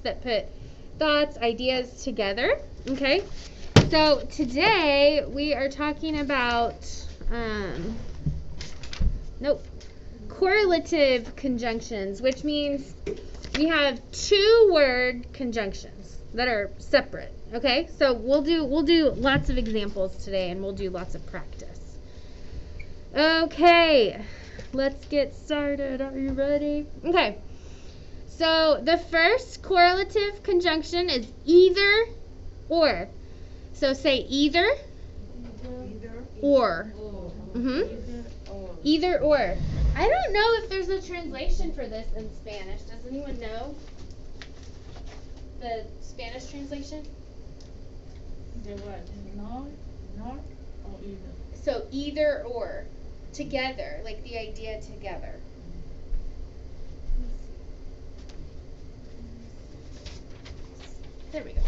words that put thoughts, ideas together. Okay? So today we are talking about correlative conjunctions, which means we have two word conjunctions that are separate. Okay? So we'll do lots of examples today, and we'll do lots of practice. Okay. Let's get started. Are you ready? Okay. So the first correlative conjunction is either or. So say either or. Either or. I don't know if there's a translation for this in Spanish. Does anyone know the Spanish translation? The what? Not or either. So either or. Together, like the idea together. There we go.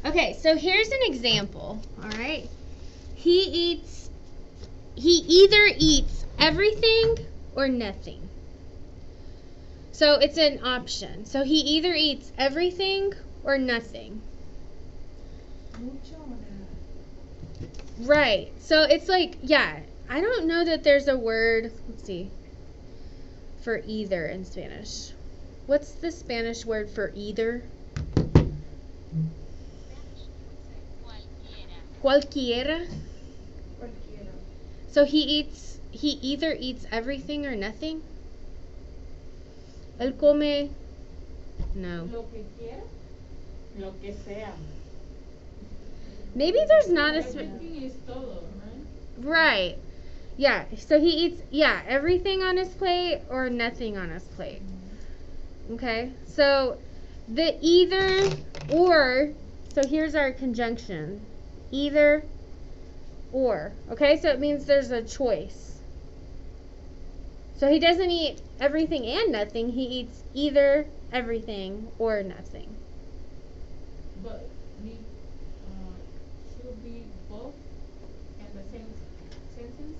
Okay, so here's an example, all right? He either eats everything or nothing. So it's an option. So he either eats everything or nothing. Right. So it's like, yeah, I don't know that there's a word, let's see, for either in Spanish. What's the Spanish word for either? Cualquiera. So he either eats everything or nothing. Él come, no. Lo que quiera, lo que sea. Maybe there's not a Everything is todo, right? Right. Yeah. So he eats everything on his plate or nothing on his plate. Okay. So the either or, so here's our conjunction. Either or. Okay? So it means there's a choice. So he doesn't eat everything and nothing. He eats either everything or nothing. But should be both in the same sentence?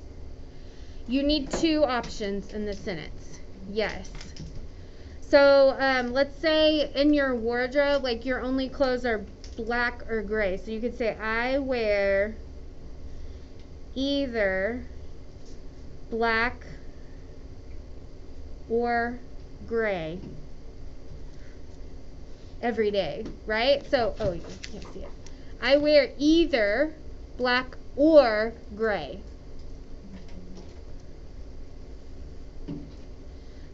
You need two options in the sentence. Yes. So let's say in your wardrobe, like your only clothes are black or gray. So you could say, I wear either black or gray every day, right? So, oh, you can't see it. I wear either black or gray.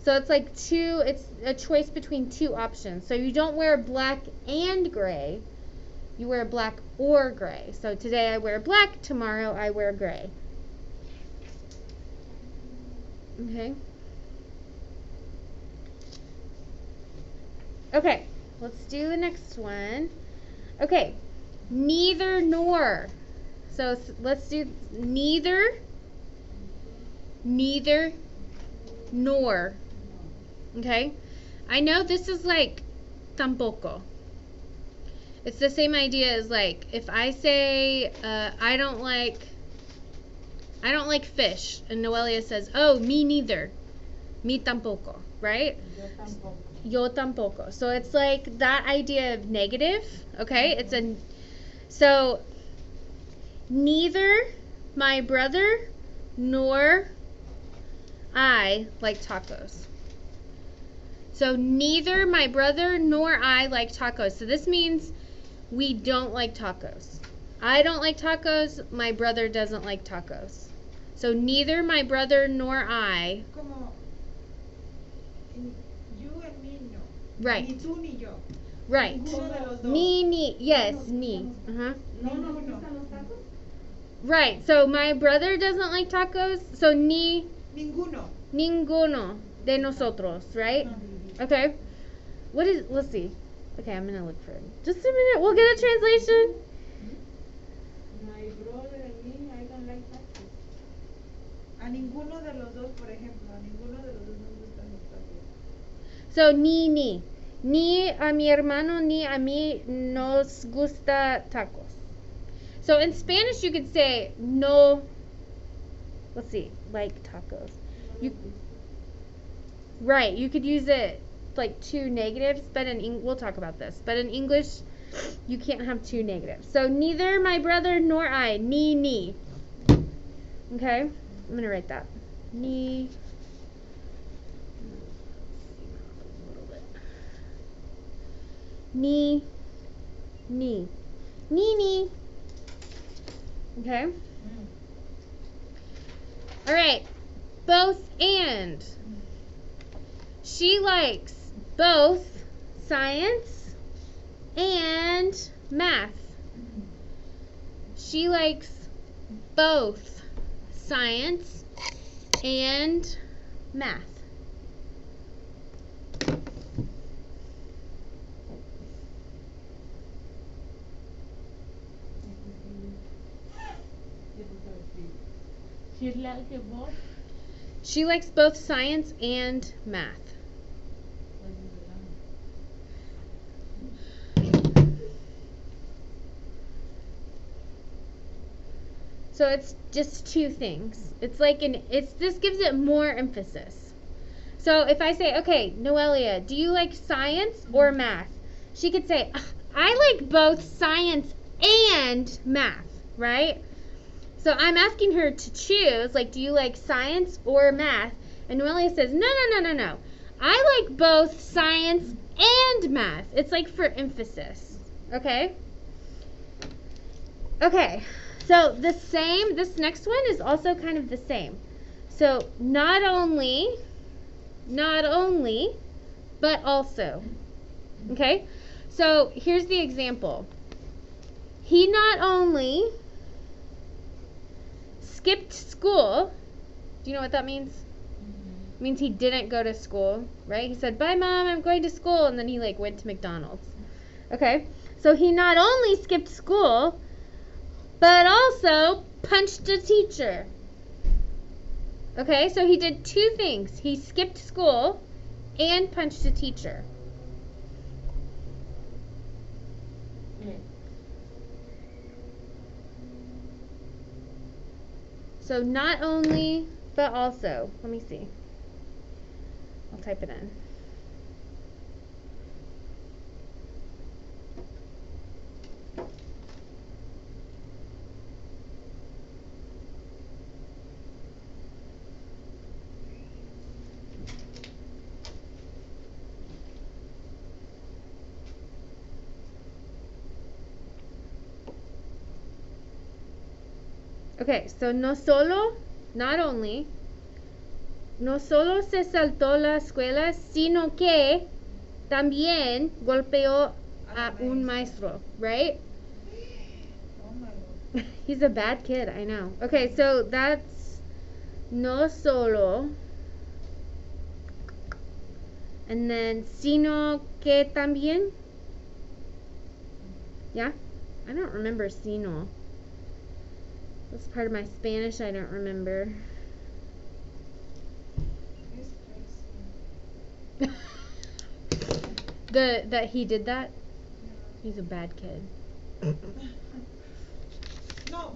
So it's like it's a choice between two options. So you don't wear black and gray. You wear black or gray. So today I wear black, tomorrow I wear gray. Okay. Okay, let's do the next one. Okay, neither nor. So let's do neither nor. Okay? I know this is like tampoco. It's the same idea as like if I say I don't like fish, and Noelia says, "Oh, me neither." Me tampoco, right? Yo tampoco. Yo tampoco. So it's like that idea of negative, okay? So neither my brother nor I like tacos. So neither my brother nor I like tacos. So this means we don't like tacos. I don't like tacos. My brother doesn't like tacos. So neither my brother nor I. Como you and me, no. Right. Ni tú ni yo. Right. Ninguno de los dos. Ni. Yes, ni. No. Right. So my brother doesn't like tacos. So ninguno de nosotros, right? Okay. Let's see. Okay, I'm gonna look for it. Just a minute. We'll get a translation. My brother and me, I don't like tacos. A ninguno de los dos, por ejemplo, a ninguno de los dos nos gustan los tacos. So ni a mi hermano ni a mí nos gusta tacos. So in Spanish you could say no. Let's see, like tacos. Right, you could use it like two negatives, but we'll talk about this. But in English, you can't have two negatives. So neither my brother nor I. Ni. Okay? I'm going to write that. Ni. Ni. Okay? All right. Both and. She likes both science and math. She likes both science and math. She like both. She likes both science and math. So it's just two things. It's like this gives it more emphasis. So if I say, okay, Noelia, do you like science or math? She could say, I like both science and math, right? So I'm asking her to choose, like, do you like science or math? And Noelia says, no. I like both science and math. It's like for emphasis, okay? Okay, so this next one is also kind of the same. So not only, but also. Okay? So here's the example. He not only skipped school. Do you know what that means? It means he didn't go to school, right? He said, "Bye, Mom, I'm going to school," and then he went to McDonald's. Okay? So he not only skipped school, but also punched a teacher. Okay, so he did two things. He skipped school and punched a teacher. So not only, but also. Let me see. I'll type it in. Okay, so not only, no solo se saltó la escuela, sino que también golpeó a un maestro, right? Oh my God. He's a bad kid, I know. Okay, so that's no solo. And then sino que también. Yeah? I don't remember sino. That's part of my Spanish I don't remember. It's crazy. That he did that? Yeah. He's a bad kid. No,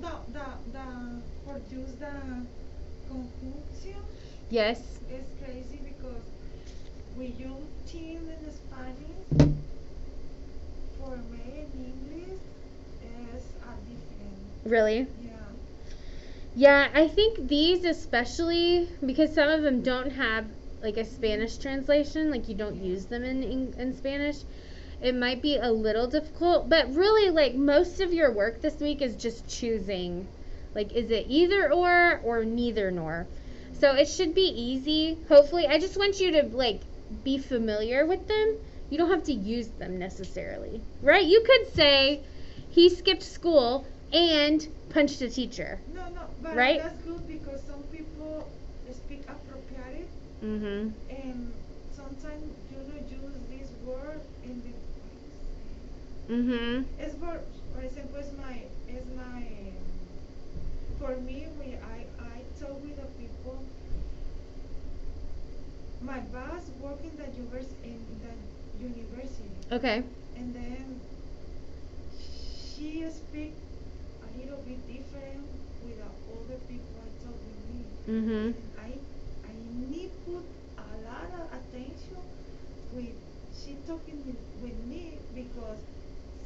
for use the conjunction Yes. is crazy because we use till in Spanish, for me in English is a different. Really? Yeah. Yeah, I think these especially because some of them don't have like a Spanish translation, like you don't use them in Spanish. It might be a little difficult, but really like most of your work this week is just choosing like is it either or neither nor. So it should be easy. Hopefully, I just want you to like be familiar with them. You don't have to use them necessarily. Right? You could say he skipped school and punched a teacher. No, but Right? that's good because some people speak appropriate Mhm. and sometimes you don't use this word in the Mhm. it's for example it's my for me when I talk with the people my boss work in the university Okay. and then she speak a little bit different with the other people I talk with me Mhm. and I need put a lot of attention with she talking with me because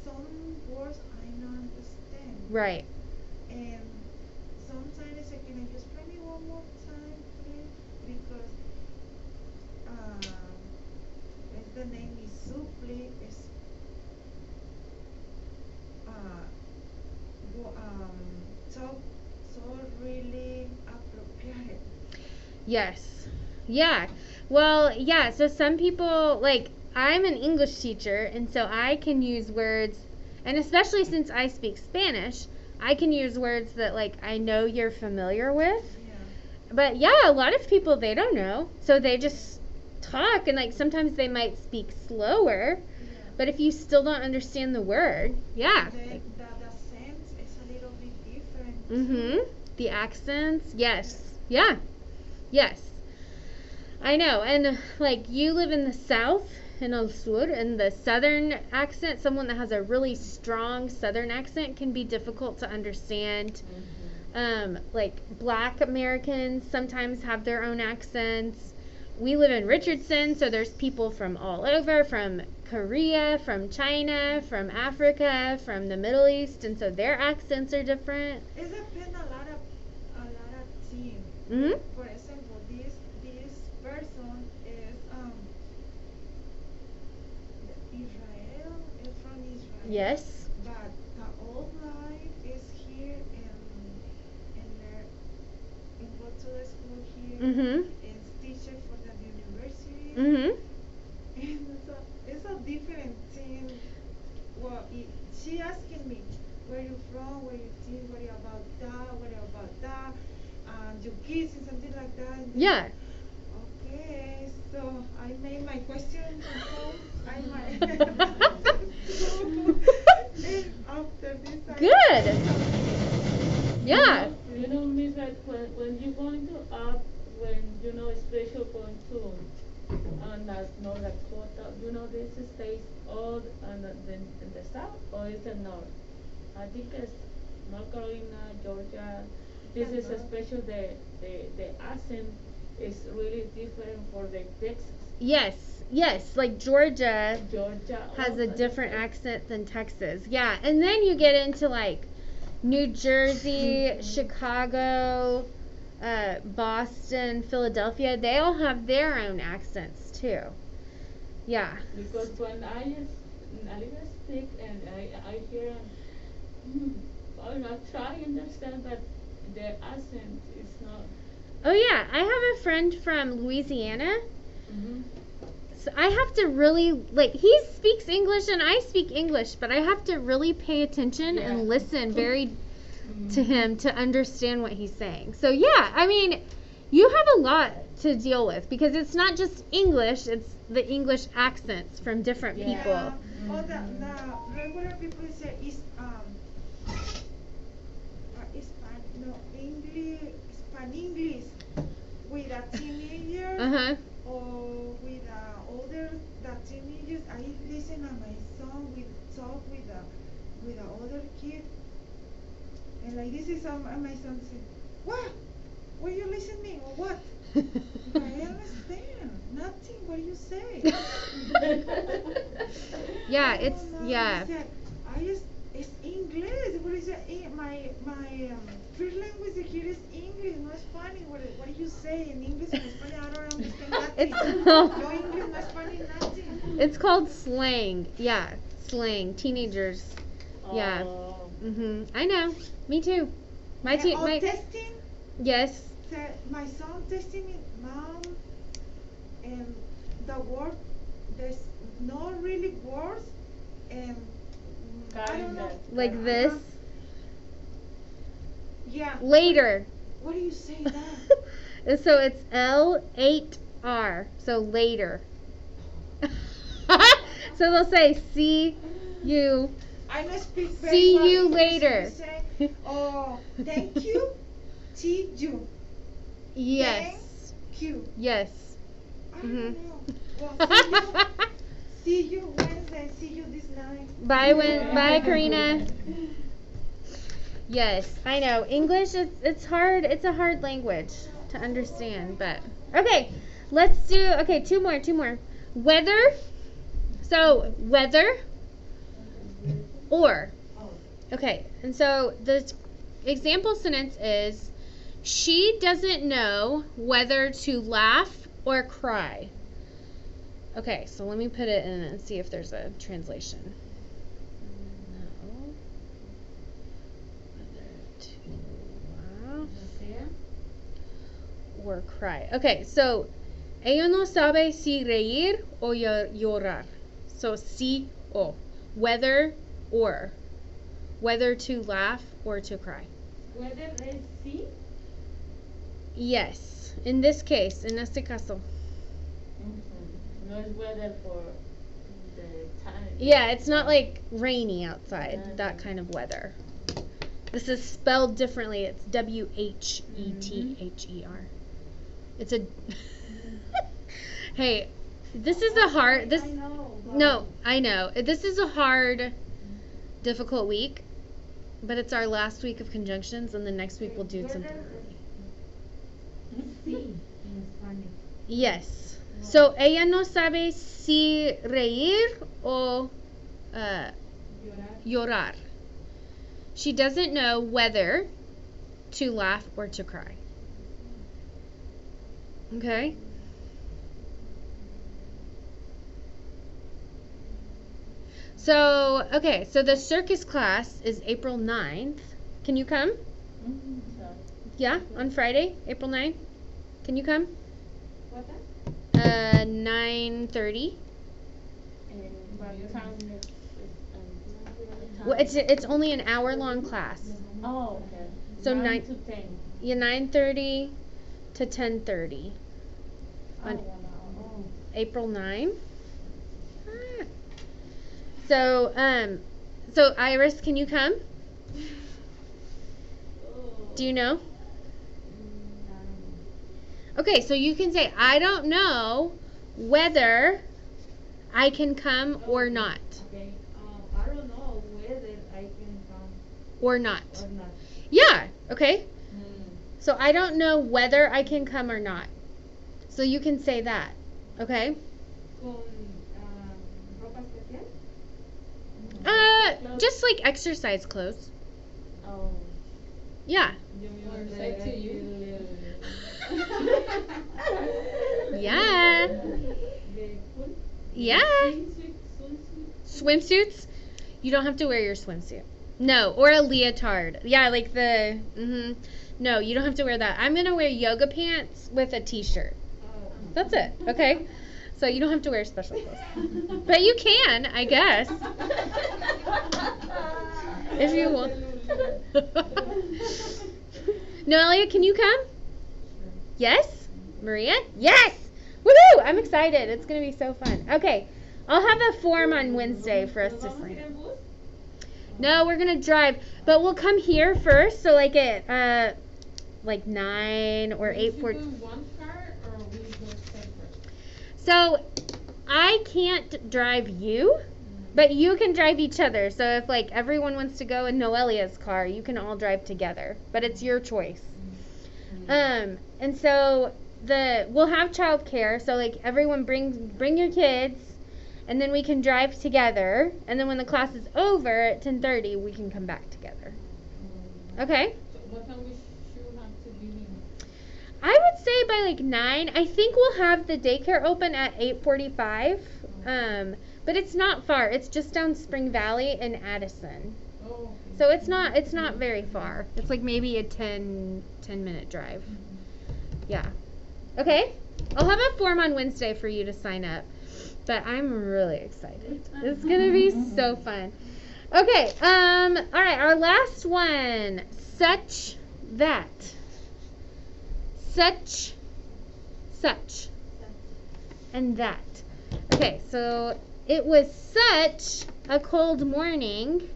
some words I don't understand. Right. And sometimes I say, can I just play me one more time, please? Because the name is Supli. Is uh, so so really appropriate. Yes. Yeah. Well, yeah, so some people, like, I'm an English teacher, and so I can use words, and especially since I speak Spanish, I can use words that, like, I know you're familiar with. Yeah. But yeah, a lot of people, they don't know. So they just talk, and, like, sometimes they might speak slower, Yeah. but if you still don't understand the word, yeah. Then the sense is a little bit different. Mm-hmm. The accents, yes. Yeah. Yes. I know. And like you live in the south in El Sur, and the southern accent, someone that has a really strong southern accent can be difficult to understand. Like black Americans sometimes have their own accents. We live in Richardson, so there's people from all over, from Korea, from China, from Africa, from the Middle East, and so their accents are different. It depends a lot of things. Mhm. For example, this person is Israel is from Israel. Yes. But the old life is here and learn and go to the school here. Mhm. Is teacher for the university. Mhm. And it's a different thing. Well, she asking me, where you from, where you think, what you about that, what you about that, and your kids and something like that. And then, Yeah. okay, so I made my question from home. I might. And after this, Good. Yeah. You know, Miss, like when you're going to up, when you know, special going to, and that's North Dakota, you know, this stays all in the south or is it north? I think it's North Carolina, Georgia. This is especially the accent is really different for the Texas. Yes. Yes. Like Georgia Georgia has a also different the same. accent than Texas. Yeah. And then you get into like New Jersey, Chicago, Boston, Philadelphia. They all have their own accents too. Yeah. Because when I just speak and I hear I try to understand but the accent is not. Oh yeah, I have a friend from Louisiana. Mm-hmm. So I have to really like he speaks English and I speak English, but I have to really pay attention Yeah. and listen very Mm-hmm. to him to understand what he's saying. So yeah, I mean, you have a lot to deal with because it's not just English, it's the English accents from different Yeah. people. Yeah. Or the regular people say is no English, English with a teenager. Uh-huh. Or with older the teenagers. I listen to my son with talk with the older kid, and like this is my son say, what? What you listening or what? I understand nothing. What you say? Yeah, Oh, it's no, yeah. he said, it's English. What is it? My first language here is English, not Spanish. What do you say in English and Spanish? I don't understand nothing. It's No English, no Spanish, nothing. It's called slang. Yeah, slang. Teenagers. Yeah. Oh. Mhm. I know. Me too. My my Testing. yes. My son testing me, mom, and the word there's no really words, and I don't know. Like this. Yeah. Later. What do you say that? So it's L8R. So later. So they'll say see you. I don't speak very See well you English, later. so you say, oh, thank you, see you. Yes. Thank you. Yes. I Mhm. don't know. Well, see you Wednesday. See you this night. Bye, Karina. Yes, I know. English it's hard. It's a hard language to understand, but okay. Let's do two more. Weather. So whether or. Okay, and so the example sentence is, she doesn't know whether to laugh or cry. Okay, so let me put it in and see if there's a translation. No. Whether to laugh or cry. Okay, so ella no sabe si reír o llorar. So si o. Whether or. Whether to laugh or to cry. Whether es sí. Yes. In this case, en este caso. No es weather for the time. Yeah, it's not like rainy outside, that kind of weather. This is spelled differently. It's WHETHER. It's a Hey, this is a hard this I know. No, I know. This is a hard difficult week, but it's our last week of conjunctions, and the next week we'll do something. Sí, en Spanish. Yes. So ella no sabe si reír o llorar. She doesn't know whether to laugh or to cry. Okay? So, okay, so the circus class is April 9th. Can you come? Yeah, on Friday, April 9th. Can you come? What time? 9:30. And what time is Well, it's only an hour-long class. Oh, okay. So 9 to 10. Yeah, 9:30 to 10:30 on 1 hour. April 9. Ah. So Iris, can you come? Do you know? Okay, so you can say, I don't know whether I can come or not. Okay. I don't know whether I can come Or not. or not. Yeah, okay. So I don't know whether I can come or not. So you can say that, okay? Con ropa especial? Just like exercise clothes. Oh. Yeah. Say to you. Yeah. Yeah. Swimsuits? You don't have to wear your swimsuit. No, or a leotard. Yeah, like the No, you don't have to wear that. I'm going to wear yoga pants with a t-shirt. That's it. Okay? So you don't have to wear special clothes. But you can, I guess. If you want. Noelia, can you come? Yes? Maria? Yes! Woohoo! I'm excited. It's going to be so fun. Okay. I'll have a form on Wednesday for us to sign. No, we're going to drive. But we'll come here first. So like at 9 or 8:40. One car or we go separate? So I can't drive you, but you can drive each other. So if like everyone wants to go in Noelia's car, you can all drive together. But it's your choice. And so we'll have childcare. So like everyone bring your kids, and then we can drive together. And then when the class is over at 10:30, we can come back together. Okay? So what time we should have to be in? I would say by like 9. I think we'll have the daycare open at 8:45. But it's not far. It's just down Spring Valley in Addison. Oh. So it's not very far. It's like maybe a 10-minute drive. Yeah. Okay. I'll have a form on Wednesday for you to sign up. But I'm really excited. It's gonna be so fun. Okay. All right. Our last one. Such that. Such. And that. Okay. So it was such a cold morning.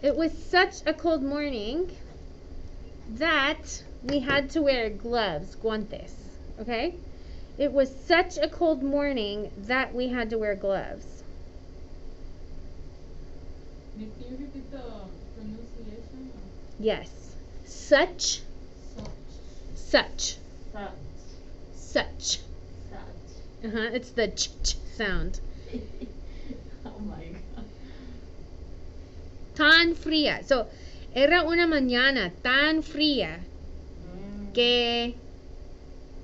It was such a cold morning that we had to wear gloves, guantes. Okay? It was such a cold morning that we had to wear gloves. Can you repeat the pronunciation? Yes. Such. Such. Such. Such. Such. Such. It's the ch sound. Oh my god. Tan fría. So, era una mañana tan fría que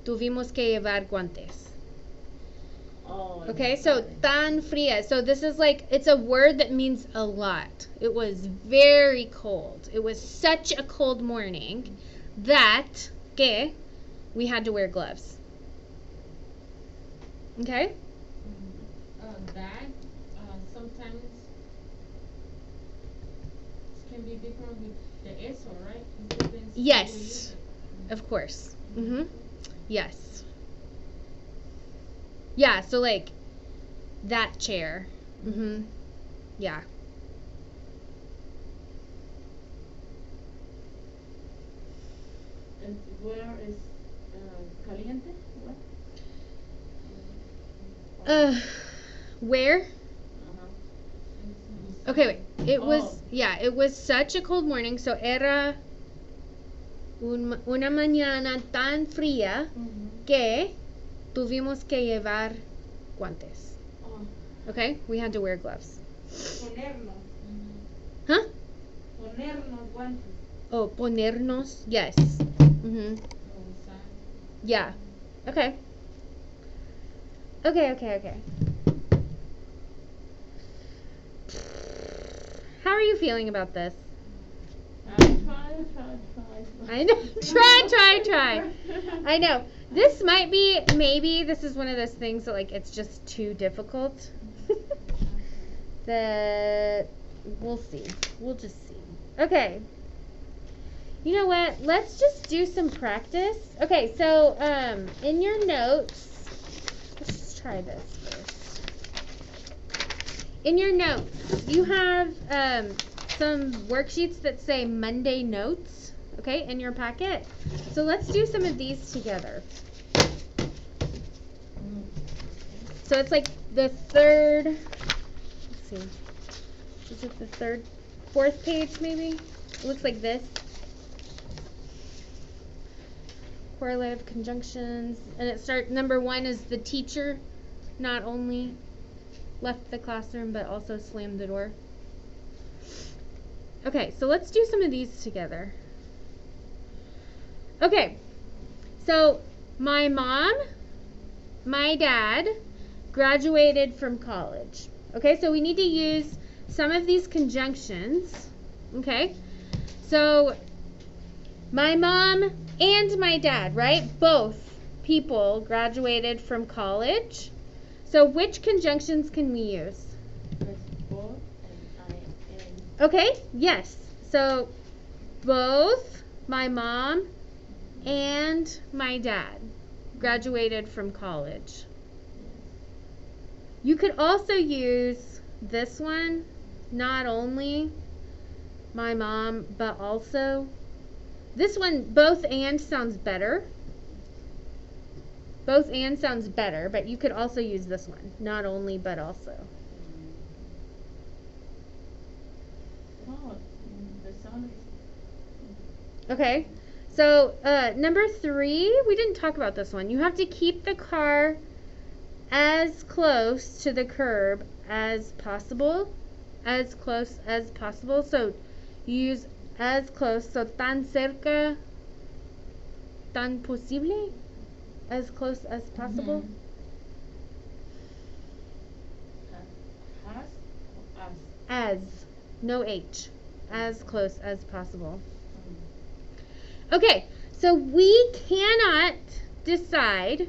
tuvimos que llevar guantes. Oh, Okay, so tan fría. So this is like, it's a word that means a lot. It was very cold. It was such a cold morning that que we had to wear gloves. Okay? That sometimes can be different with the eso, right? It depends how we Yes. use it. Of course. Yes. Yeah, so like that chair. Yeah. And where is caliente? What? Where? Uh-huh. Okay, wait. It was, Oh. yeah, it was such a cold morning, so era una mañana tan fría que tuvimos que llevar guantes. Oh. Okay? We had to wear gloves. Ponernos. Huh? Ponernos guantes. Oh, ponernos. Yes. Yeah. Okay. Okay. How are you feeling about this? Try. I know. Try. I know. This might be, maybe this is one of those things that like it's just too difficult. That we'll see. We'll just see. Okay. You know what? Let's just do some practice. Okay, so in your notes, let's just try this first. In your notes, you have some worksheets that say Monday notes, okay, in your packet. So let's do some of these together. So it's like the third, let's see, is it the fourth page maybe? It looks like this. Correlative conjunctions, and number 1 is the teacher not only left the classroom but also slammed the door. Okay, so let's do some of these together. Okay, so my mom, my dad graduated from college. Okay, so we need to use some of these conjunctions. Okay, so my mom and my dad, right? Both people graduated from college. So which conjunctions can we use? Both and I and. Okay, yes. So both my mom and my dad graduated from college. You could also use this one, not only my mom, but also. This one, both and sounds better. Both and sounds better, but you could also use this one, not only, but also. Oh, the sound is. Okay, so number 3, we didn't talk about this one. You have to keep the car as close to the curb as possible. As close as possible. So you use as close, so tan cerca, tan posible, as close as possible. Has or as? As, no H, as close as possible. Okay, so we cannot decide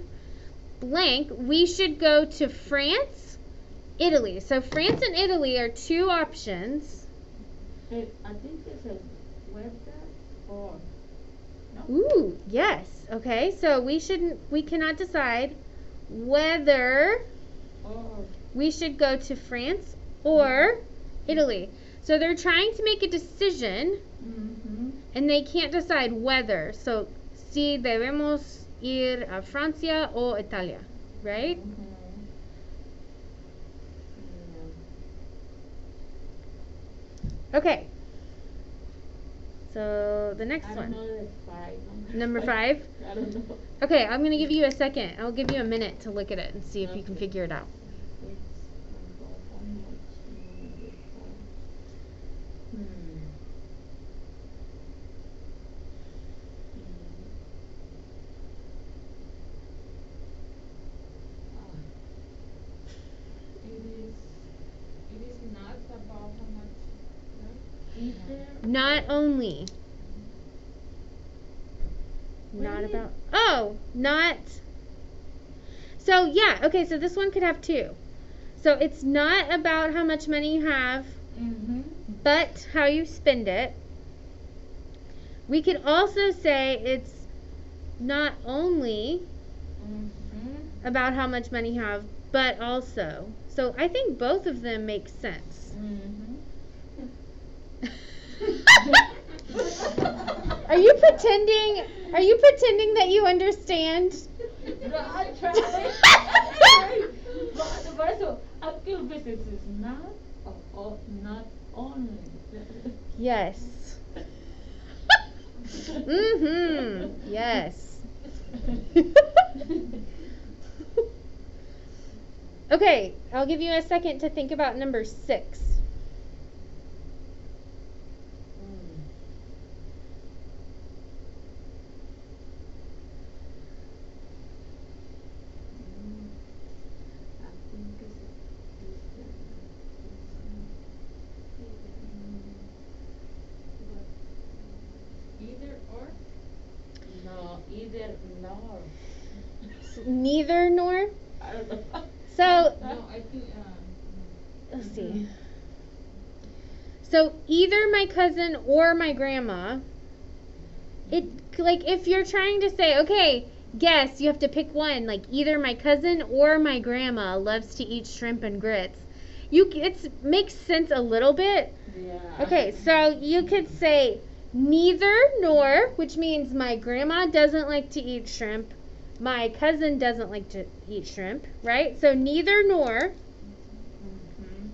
blank. We should go to France, Italy. So France and Italy are 2 options. I think it's a web or. No? Ooh, yes. Okay, so we cannot decide whether Or. we should go to France or Italy. So they're trying to make a decision and they can't decide whether. So si debemos ir a Francia o Italia, right? Okay. So the next I one. don't know the five. Number 5? I don't know. Okay, I'm going to give you a second. I'll give you a minute to look at it and see if you can Okay. figure it out. It's about how much number five. It is not about how much, right? Either Not only. Not Really? about. Oh, not. So, yeah, okay, so this one could have 2. So, it's not about how much money you have, Mm-hmm. but how you spend it. We could also say it's not only Mm-hmm. about how much money you have, but also. So, I think both of them make sense. Mm-hmm. Are you pretending? Are you pretending that you understand? No, I tried. But so active business is not not only. Yes. Mhm. Yes. Okay, I'll give you a second to think about number 6. I think Either or. no, either nor. Neither nor. I don't know. So, No, I think, let's see. So, either my cousin or my grandma. It like if you're trying to say, okay, guess, you have to pick one, like either my cousin or my grandma loves to eat shrimp and grits. It makes sense a little bit. Yeah. Okay, so you could say neither nor, which means my grandma doesn't like to eat shrimp, my cousin doesn't like to eat shrimp, right? So neither nor. Mm-hmm.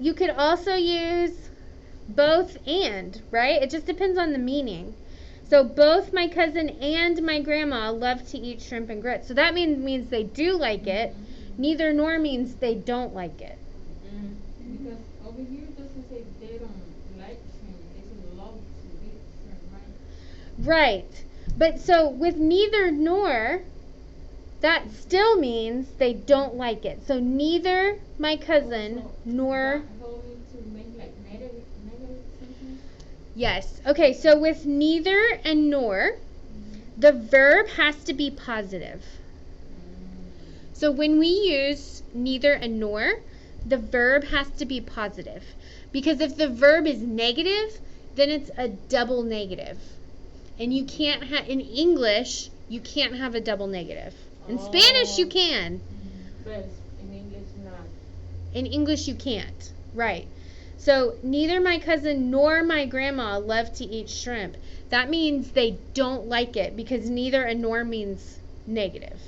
You could also use both and, right? It just depends on the meaning. So both my cousin and my grandma love to eat shrimp and grits. So that means they do like it. Neither nor means they don't like it. because over here it doesn't say they don't like shrimp, they say love to eat shrimp, right? Right. But so with neither nor, that still means they don't like it. So neither my cousin So nor. that going to make like negative sentence. Yes. Okay, so with neither and nor, the verb has to be positive. So when we use neither and nor, the verb has to be positive. Because if the verb is negative, then it's a double negative. And you can't have, in English, you can't have a double negative. In Spanish, you can. But in English, not. In English, you can't. Right. So neither my cousin nor my grandma love to eat shrimp. That means they don't like it because neither and nor means negative.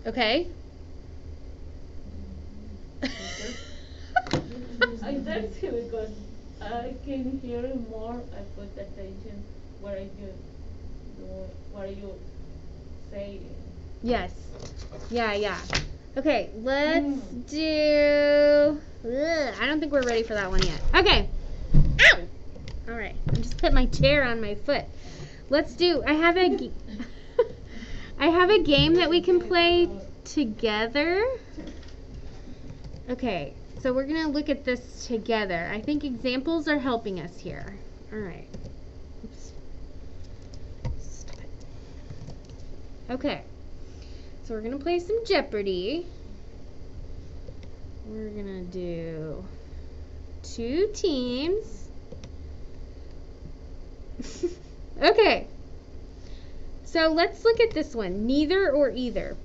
Okay? I text you because I can hear it more. I put attention what you say. Yes. Yeah. Okay, let's do. I don't think we're ready for that one yet. Okay. Ow! All right. I just put my chair on my foot. Let's do. I have a game that we can play together. Okay. So we're gonna look at this together. I think examples are helping us here. All right. Oops. Stop it. Okay. So we're gonna play some Jeopardy. We're gonna do 2 teams. Okay. So let's look at this one. Neither or either.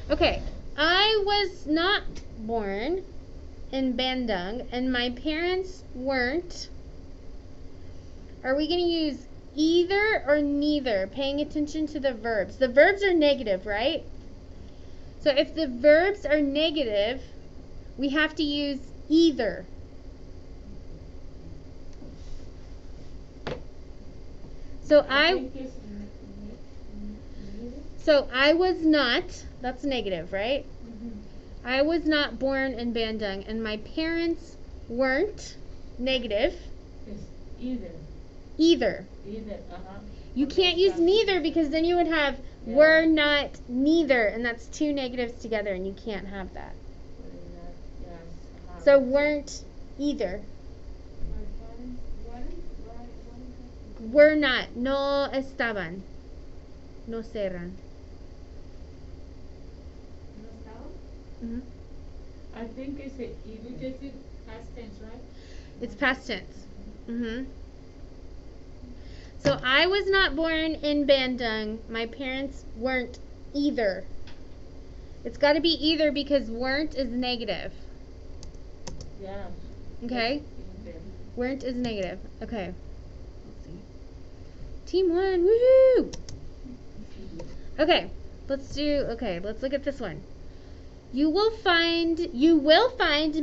Okay. I was not born in Bandung and my parents weren't. Are we gonna use either or neither? Paying attention to the verbs. The verbs are negative, right? So if the verbs are negative, we have to use either. So I I think it's needed. so I was not, that's negative, right? Mhm. I was not born in Bandung and my parents weren't, negative, It's either. either. Either. Uh-huh. You Okay, can't use gotcha. neither because then you would have Yeah. were not neither and that's two negatives together and you can't have that. Yes. Uh-huh. So weren't either. My parents, what is that? Were not. No estaban. No serán. No estaba? Mm-hmm. I think it's a You either. just did past tense, right? It's past tense. Mm-hmm. So I was not born in Bandung. My parents weren't either. It's got to be either because weren't is negative. Yeah. Okay? Either. Weren't is negative. Okay. Let's see. Team 1. Woohoo! Okay. Let's look at this one. You will find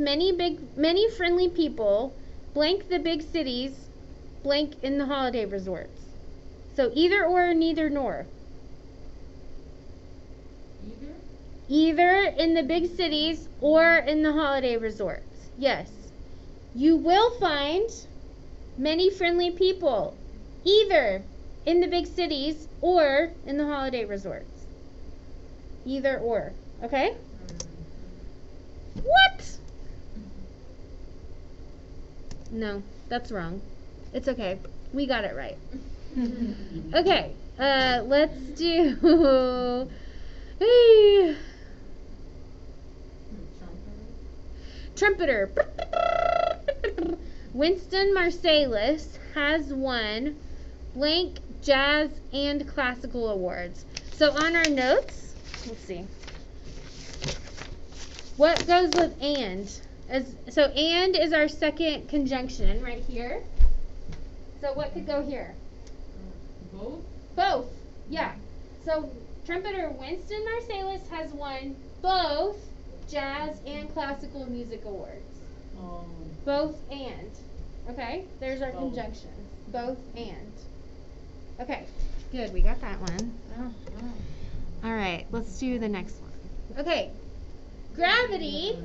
many friendly people blank the big cities blank in the holiday resorts. So either or, neither nor. Either? Either in the big cities or in the holiday resorts. Yes. You will find many friendly people either in the big cities or in the holiday resorts. Either or. Okay? What? No, that's wrong. It's okay. We got it right. Okay, let's do. Trumpeter. Winston Marsalis has won blank jazz and classical awards. So on our notes, let's see. What goes with and? So and is our second conjunction right here. So what could go here? Both? Both. Yeah. So trumpeter Winston Marsalis has won both jazz and classical music awards. Both and. Okay? There's our Both. conjunctions. Both and. Okay. Good. We got that one. All right. Let's do the next one. Okay. Gravity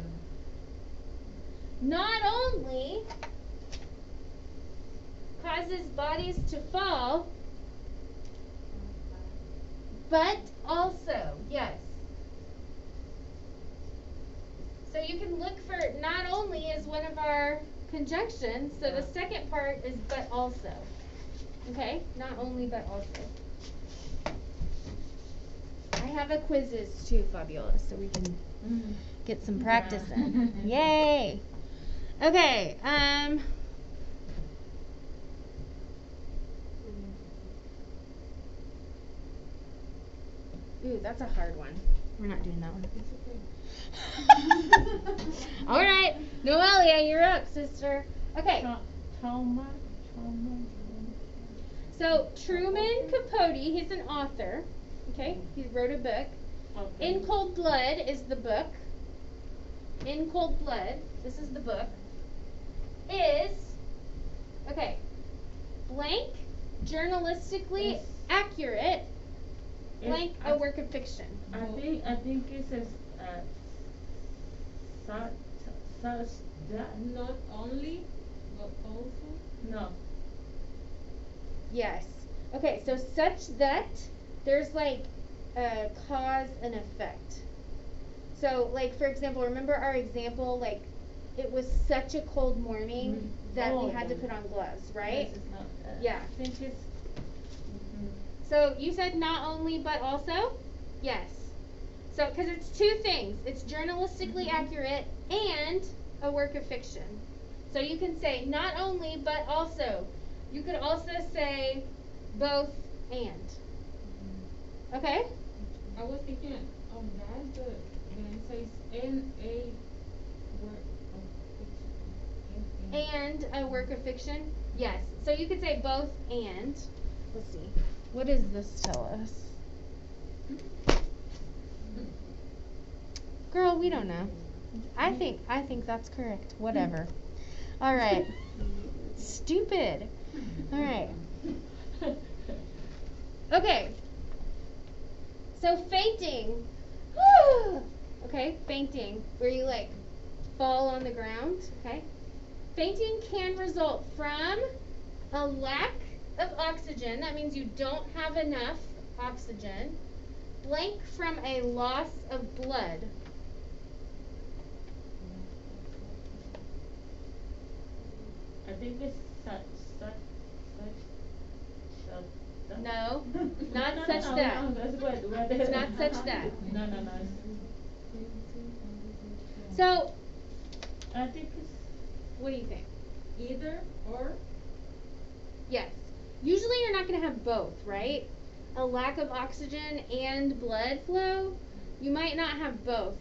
not only causes bodies to fall, but also, yes. So you can look for not only as one of our conjunctions. So the second part is but also. Okay? Not only but also. I have a quizzes too, Fabiola, so we can get some practice in. Yay! Okay, ooh, that's a hard one. We're not doing that one. All right, Noelia, you're up, sister. Okay. Trauma. So Truman Capote, he's an author. Okay, he wrote a book. Okay. In Cold Blood is the book. In Cold Blood, this is the book. Is okay. Blank, journalistically Yes. accurate. Blank, I a work of fiction. think it says such that. Not only, but also? No. Yes. Okay, so such that there's like a cause and effect. So, like for example, remember our example? Like, it was such a cold morning that we had to put on gloves, right? This is not, Yeah. I think it's. So you said not only but also? Yes. So, because it's two things. It's journalistically accurate and a work of fiction. So you can say not only but also. You could also say both and. Okay? I was thinking of that, but then it says in a work of fiction. And a work of fiction? Yes. So you could say both and. Let's see. What does this tell us? Girl, we don't know. I think that's correct. Whatever. All right. Stupid. All right. Okay. So fainting. Okay, fainting, where you like fall on the ground. Okay. Fainting can result from a lack of oxygen. That means you don't have enough oxygen. Blank from a loss of blood. I think it's such. No, not No, such no, that. No, that's what It's not such that. No. So, I think it's what do you think? Either or. Yes. Usually you're not going to have both, right? A lack of oxygen and blood flow. You might not have both.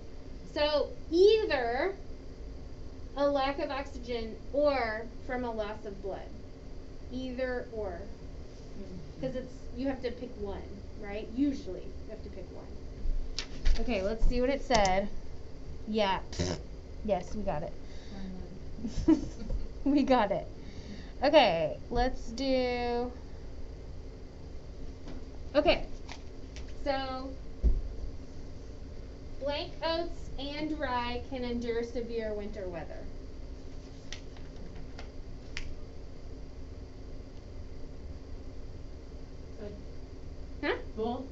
So, either a lack of oxygen or from a loss of blood. Either or. Because you have to pick one, right? Usually you have to pick one. Okay, let's see what it said. Yeah. Yes, we got it. We got it. Okay, let's do. Okay, so blank oats and rye can endure severe winter weather. Huh? both.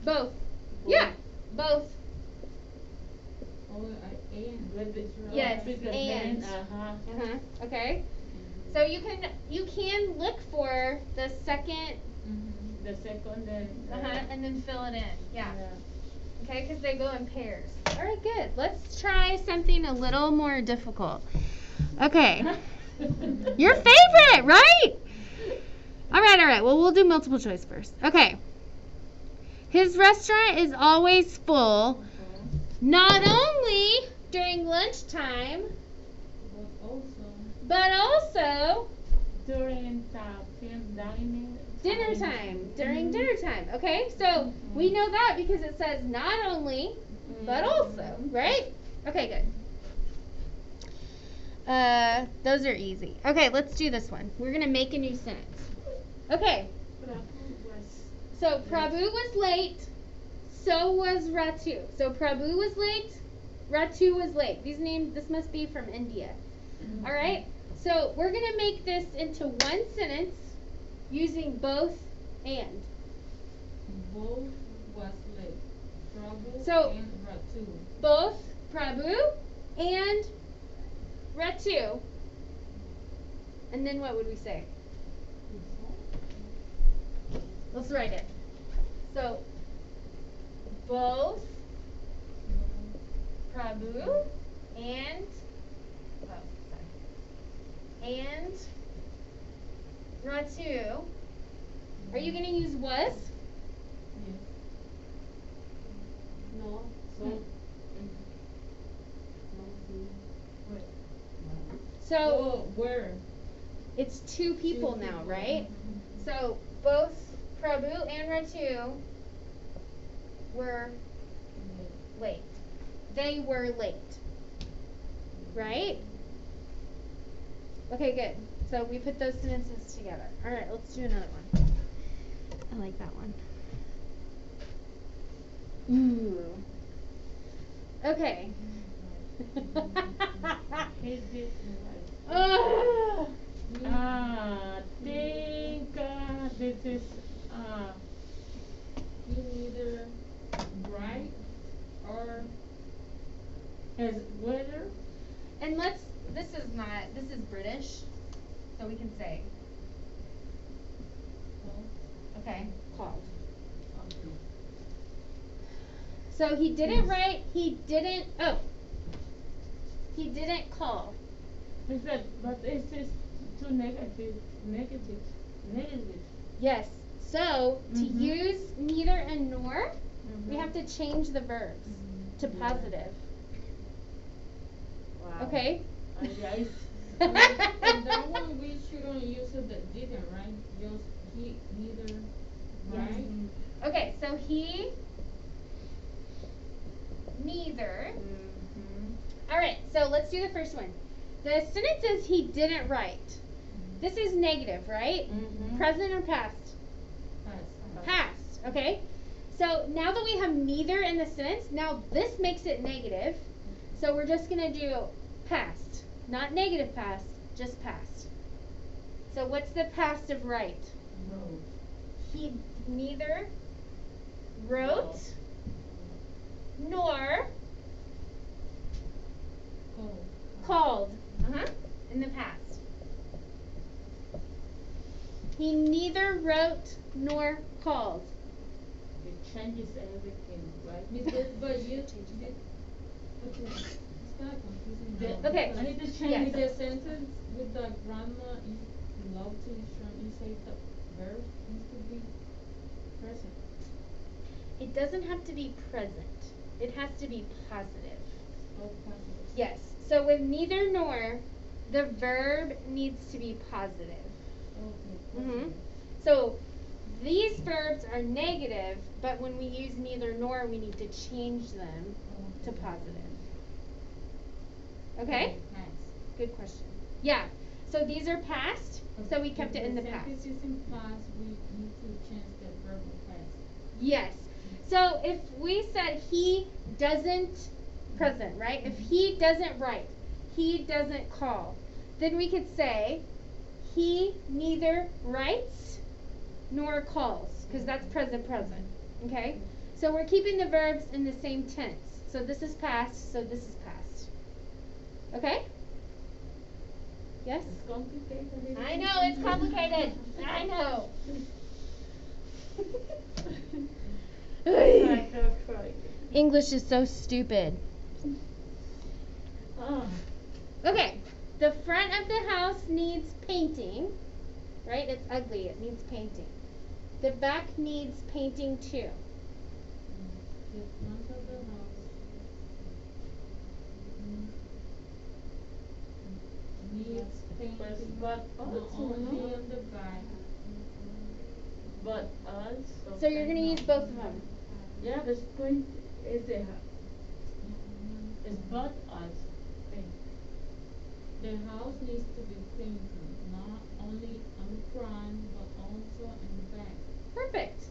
Both. Yeah, both. Oh, and. Yes, Because and. then, Okay. So you can look for the second. The second then. And then fill it in. Yeah. Okay, because they go in pairs. All right, good. Let's try something a little more difficult. Okay. Your favorite, right? All right. Well, we'll do multiple choice first. Okay. His restaurant is always full, not only during lunchtime, but also During dining. dinner time. During dinner time. Okay, so we know that because it says not only, but also, right? Okay, good. Those are easy. Okay, let's do this one. We're gonna make a new sentence. Okay. So Prabhu was late, so was Ratu. So Prabhu was late, Ratu was late. This must be from India. All right? So we're going to make this into one sentence using both and. Both was late. Prabhu So, and Ratu. Both Prabhu and Ratu. And then what would we say? Let's write it. So, both Prabhu and Ratu. Are you going to use was? Yes. No. So where? it's two people now, right? So both Prabhu and Ratu were late. They were late. Right? Okay, good. So we put those sentences together. All right, let's do another one. I like that one. Ooh. Okay. I think this is Either bright or as weather. And this is British, so we can say. Okay, called. So he didn't write, he didn't call. Is that, but it's just too negative. Yes. So to use neither and nor, we have to change the verbs to positive. Wow. Okay? Yes. in that one we shouldn't use it that didn't, right? Just he neither, right? Okay, so he neither. All right, so let's do the first one. The sentence says he didn't write. This is negative, right? Present or past? Pass. Past. Okay? So now that we have neither in the sentence, now this makes it negative. So we're just going to do past. Not negative past, just past. So what's the past of write? Wrote. He neither wrote nor called. In the past. He neither wrote nor called. It changes everything, right? But you it's kind of confusing. Okay. I need to Yes. change The sentence with the grandma, you love to instruct, you say the verb needs to be present. It doesn't have to be present. It has to be positive. Oh, positive. Yes. So with neither nor, the verb needs to be positive. Okay. Mhm. So these verbs are negative, but when we use neither nor, we need to change them to positive. Okay? Nice. Good question. Yeah. So these are past, so we kept it in the past. If the sentence is in past, we need to change the verb of past. Yes. So if we said he doesn't present, right? If he doesn't write, he doesn't call, then we could say he neither writes nor calls, because that's present. Okay? So we're keeping the verbs in the same tense. So this is past, so this is past. Okay? Yes? It's complicated. I know, it's complicated. I know. I have tried. English is so stupid. Ah. Okay, the front of the house needs painting, right? It's ugly, it needs painting. The back needs painting too. The front of the house needs painting, But not also, only no? on the back. But also. So you're going to use both of them. Yeah, the point is it's but also. The house needs to be painted, not only on the front, but also in the back. Perfect.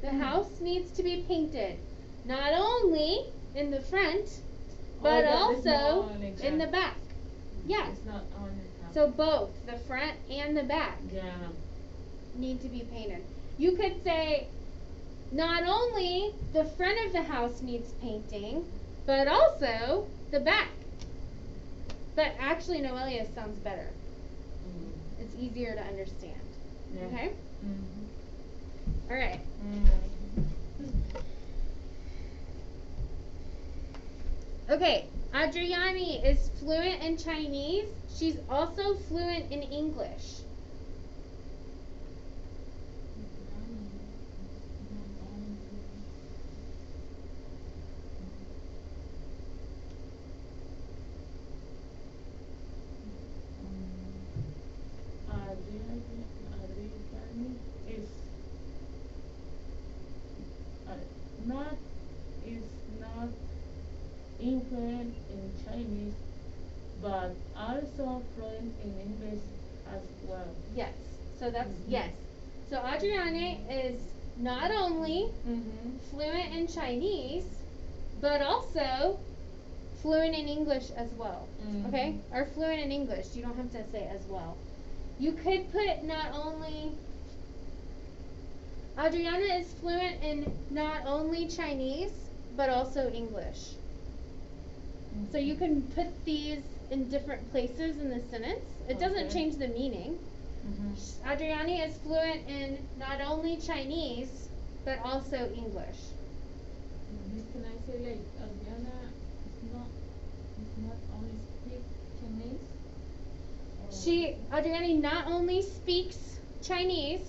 The house needs to be painted, not only in the front, but that is not also an in the example. back. Yeah. It's not on the So both the front and the back yeah. need to be painted. You could say not only the front of the house needs painting, but also the back. But actually Noelia sounds better. Mm. It's easier to understand. Yeah. Okay? Mm-hmm. All right. Okay, Adriani is fluent in Chinese. She's also fluent in English. Adriani is not influent in Chinese, but also fluent in English as well. Yes. So that's Mhm. yes. So Adriani is not only Mm-hmm. fluent in Chinese, but also fluent in English as well. Mhm. Okay? Or fluent in English. You don't have to say as well. You could put not only Adriana is fluent in not only Chinese, but also English. So you can put these in different places in the sentence. It doesn't Okay. change the meaning. Mm-hmm. Adriani is fluent in not only Chinese, but also English. Can I say like Adriana is not only speak Chinese? Adriani not only speaks Chinese,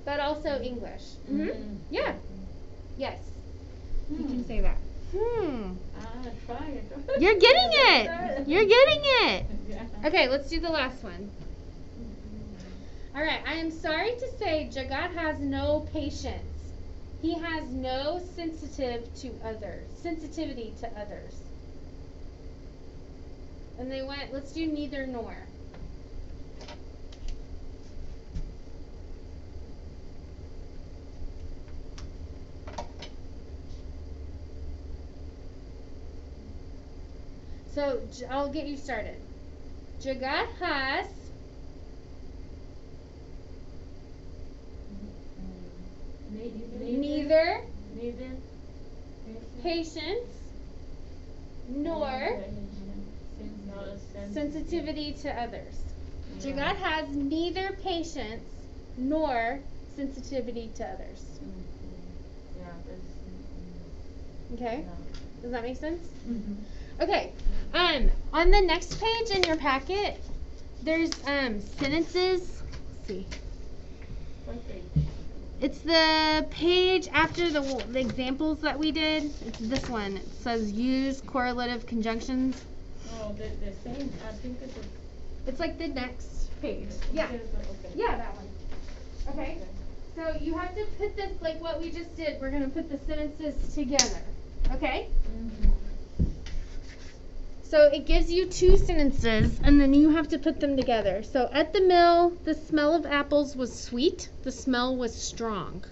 but also English. Mhm. Yeah. Yes. You can Hmm. say that. Try it. You're getting it. You're getting it. Yeah. Okay, let's do the last one. All right, I am sorry to say Jagat has no patience. He has no sensitivity to others. And let's do neither nor. So I'll get you started. Jagat has neither patience nor sensitivity to others. Jagat has neither patience nor sensitivity to others. Okay? Does that make sense? Okay. On the next page in your packet, there's sentences. Let's see. It's the page after the examples that we did. It's this one. It says use correlative conjunctions. Oh, the same. I think It's like the next page. Yeah. Okay. Yeah, that one. Okay. So you have to put this like what we just did. We're gonna put the sentences together. Okay? So it gives you two sentences and then you have to put them together. So at the mill, the smell of apples was sweet. The smell was strong.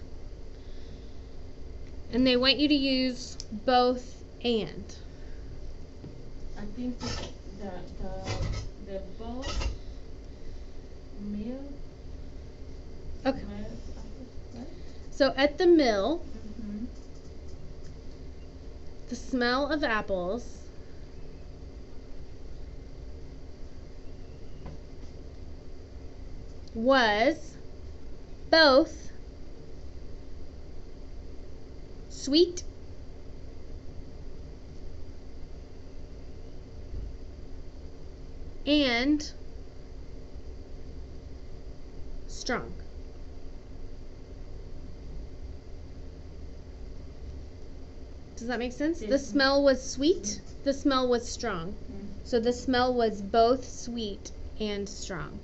And they want you to use both and. I think the both meal. Okay. Right? So at the mill, the smell of apples was both sweet and strong. Does that make sense? The smell was sweet, the smell was strong. So the smell was both sweet and strong.